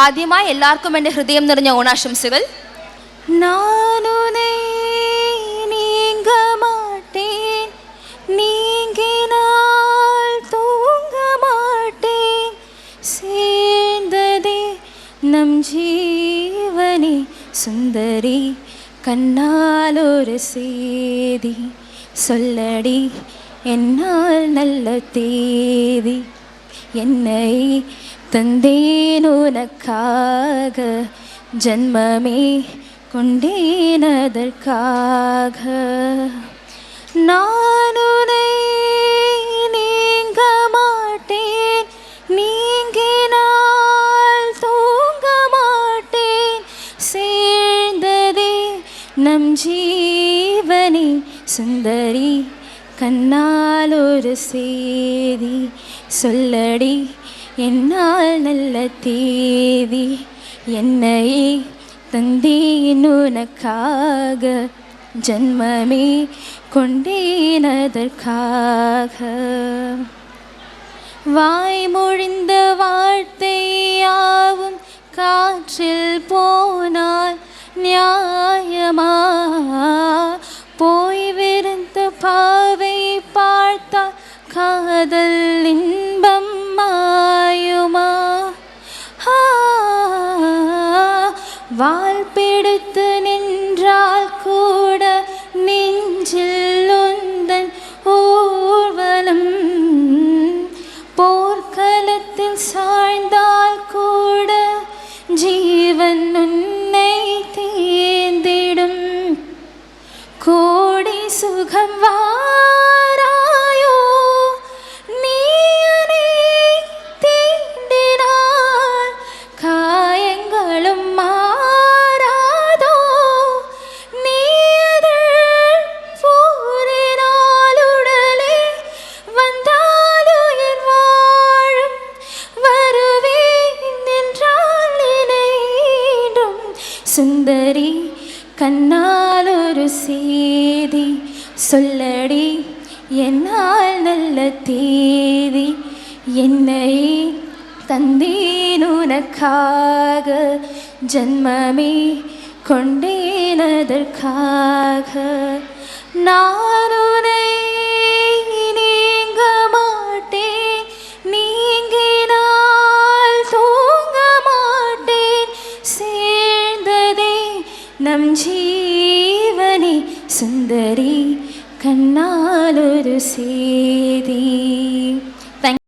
ആദ്യമായി എല്ലാവർക്കും എൻ്റെ ഹൃദയം നിറഞ്ഞ ഓണാശംസകൾ. നാനുനെ നീങ്ക മാട്ടേൻ, നീங்கினால் தூங்க மாட்டேன், சேர்ந்ததே நம் ஜீவனே சுந்தரி, கண்ணால் ஒரு செய்தி சொல்லடி, என்னால் நல்ல தேதி, என்னை தந்தேன் உனக்காக, ஜன்மமே கொண்டேன் அதற்காக. நான் உன்னை நீங்க மாட்டேன், நீங்கினால் தூங்க மாட்டேன், சேர்ந்ததே நம் ஜீவனே சுந்தரி, கண்ணால் ஒரு செய்தி சொல்லடி, என்னால் நல்ல தேதி, என்னை தந்தேன் உனக்காக, ஜன்மமே கொண்டேன் அதற்காக. வாய்மொழிந்த வார்த்தையாவும் காற்றில் போனால் நியாயமா, போய் விருந்த பாவை பார்த்தால் காதல் இன்பம் மாயுமா, வால் பிடித்து நின்றால் கூட நெஞ்சில் உந்தன் ஊர்வலம், போர்க்களத்தில் சாய்ந்தால் கூட ஜீவன் உன்னை தேர்ந்திடும், கோடி சுகம் வாராயோ நீ என்னை தீண்டினால், காயங்களும் மாறாதோ நீ அதில் போரினால், உடலே வந்தாலுயிர் வாழும், வருவேன் என்றால் நினைடும், சுந்தரி கண்ணால் ஒரு செய்தி சொல்லடி, என்னால் நல்ல தேதி, என்னை தந்தேன் உனக்காக, ஜன்மமே கொண்டேன் அதற்காக. நான் உன்னை